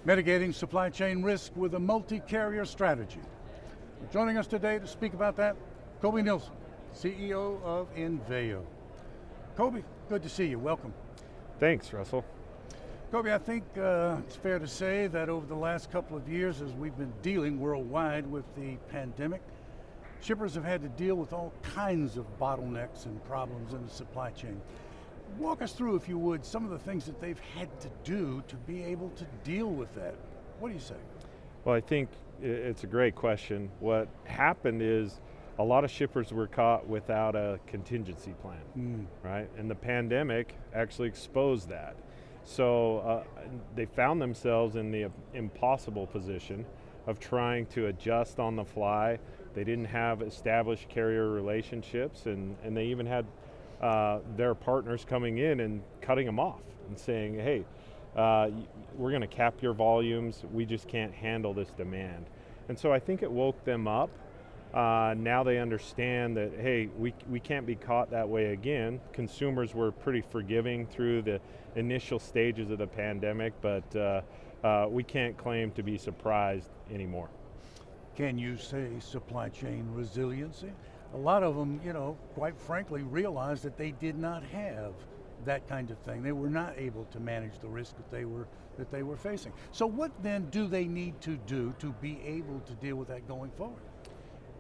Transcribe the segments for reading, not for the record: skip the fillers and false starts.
mitigating supply chain risk with a multi-carrier strategy. Joining us today to speak about that, Coby Nilsson, CEO of Enveyo. Coby, good to see you, welcome. Thanks, Russell. Coby, I think it's fair to say that over the last couple of years, as we've been dealing worldwide with the pandemic, shippers have had to deal with all kinds of bottlenecks and problems in the supply chain. Walk us through, if you would, some of the things that they've had to do to be able to deal with that. What do you say? Well, I think it's a great question. What happened is a lot of shippers were caught without a contingency plan, right? And the pandemic actually exposed that. So they found themselves in the impossible position of trying to adjust on the fly. They didn't have established carrier relationships, and they even had their partners coming in and cutting them off and saying, hey, we're going to cap your volumes, we just can't handle this demand. And so I think it woke them up. Now they understand that, hey, we can't be caught that way again. Consumers were pretty forgiving through the initial stages of the pandemic, but we can't claim to be surprised anymore. Can you say supply chain resiliency? A lot of them, quite frankly, realized that they did not have that kind of thing. They were not able to manage the risk that they were facing. So what then do they need to do to be able to deal with that going forward?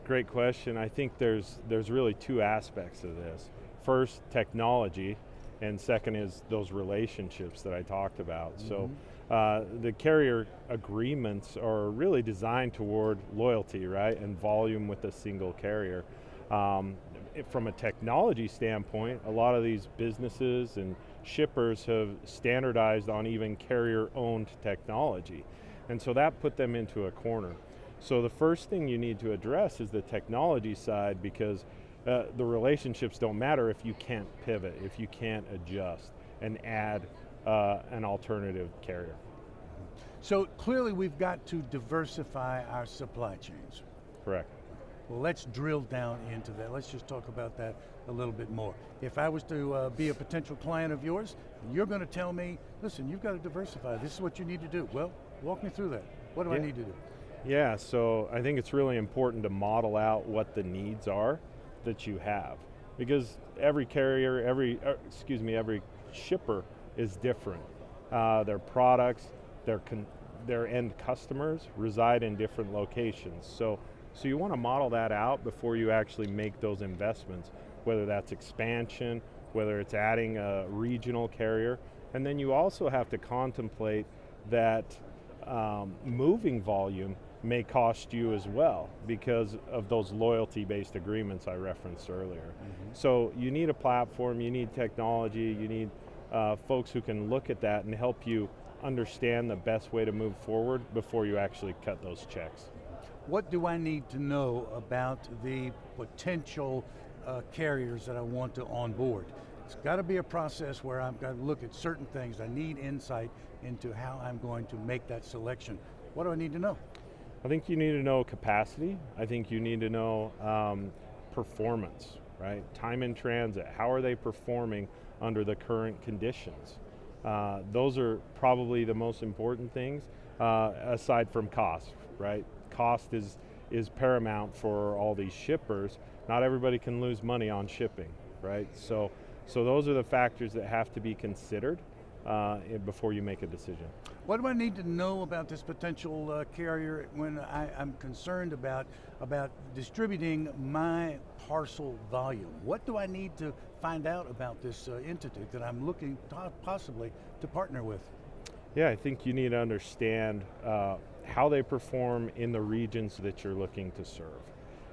Great question. I think there's really two aspects of this. First, technology, and second is those relationships that I talked about. So the carrier agreements are really designed toward loyalty, right, and volume with a single carrier. From a technology standpoint, a lot of these businesses and shippers have standardized on even carrier-owned technology. And so that put them into a corner. So the first thing you need to address is the technology side, because the relationships don't matter if you can't pivot, if you can't adjust and add an alternative carrier. So clearly we've got to diversify our supply chains. Correct. Well, let's drill down into that. Let's just talk about that a little bit more. If I was to be a potential client of yours, you're going to tell me, listen, you've got to diversify. This is what you need to do. Well, walk me through that. What do I need to do? Yeah, so I think it's really important to model out what the needs are that you have, because every carrier, every shipper is different. Their products, their end customers reside in different locations. So you want to model that out before you actually make those investments, whether that's expansion, whether it's adding a regional carrier, and then you also have to contemplate that moving volume may cost you as well because of those loyalty-based agreements I referenced earlier. So you need a platform, you need technology, you need folks who can look at that and help you understand the best way to move forward before you actually cut those checks. What do I need to know about the potential carriers that I want to onboard? It's got to be a process where I've got to look at certain things. I need insight into how I'm going to make that selection. What do I need to know? I think you need to know capacity. I think you need to know performance, right? Time in transit, how are they performing under the current conditions? Those are probably the most important things, aside from cost, right? Cost is paramount for all these shippers. Not everybody can lose money on shipping, right? So those are the factors that have to be considered before you make a decision. What do I need to know about this potential carrier when I'm concerned about distributing my parcel volume? What do I need to find out about this entity that I'm looking possibly to partner with? Yeah, I think you need to understand how they perform in the regions that you're looking to serve.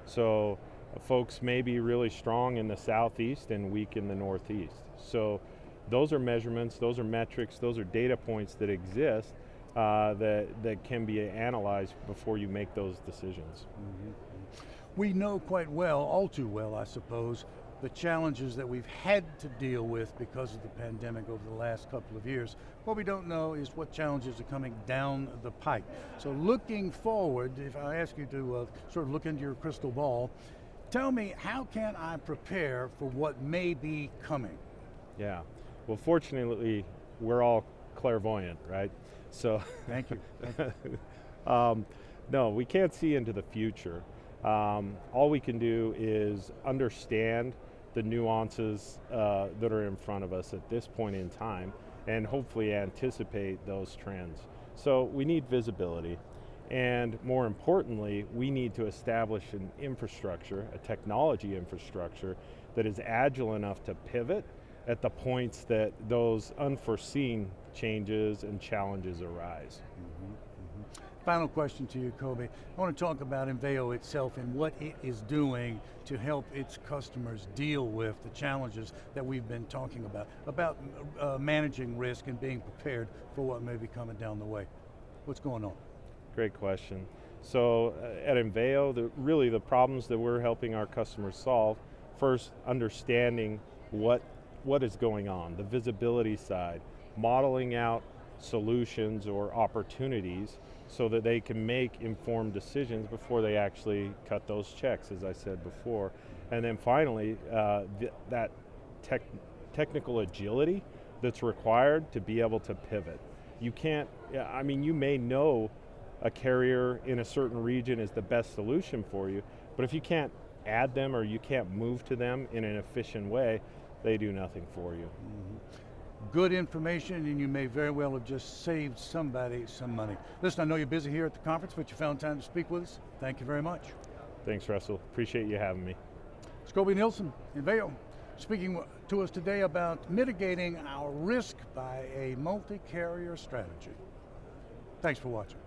So folks may be really strong in the southeast and weak in the northeast. So those are measurements, those are metrics, those are data points that exist that can be analyzed before you make those decisions. We know quite well, all too well I suppose, the challenges that we've had to deal with because of the pandemic over the last couple of years. What we don't know is what challenges are coming down the pike. So looking forward, if I ask you to sort of look into your crystal ball, tell me, how can I prepare for what may be coming? Yeah, well fortunately, we're all clairvoyant, right? So Thank you. Thank you. no, we can't see into the future. All we can do is understand the nuances that are in front of us at this point in time and hopefully anticipate those trends. So we need visibility, and more importantly, we need to establish an infrastructure, a technology infrastructure that is agile enough to pivot at the points that those unforeseen changes and challenges arise. Final question to you, Coby. I want to talk about Enveyo itself and what it is doing to help its customers deal with the challenges that we've been talking about managing risk and being prepared for what may be coming down the way. What's going on? Great question. So at Inveo, really the problems that we're helping our customers solve, first understanding what is going on, the visibility side, modeling out solutions or opportunities so that they can make informed decisions before they actually cut those checks, as I said before. And then finally, that technical agility that's required to be able to pivot. You can't, I mean, you may know a carrier in a certain region is the best solution for you, but if you can't add them or you can't move to them in an efficient way, they do nothing for you. Good information, and you may very well have just saved somebody some money. Listen, I know you're busy here at the conference, but you found time to speak with us. Thank you very much. Thanks, Russell. Appreciate you having me. It's Coby Nilsson, Inveo, speaking to us today about mitigating our risk by a multi-carrier strategy. Thanks for watching.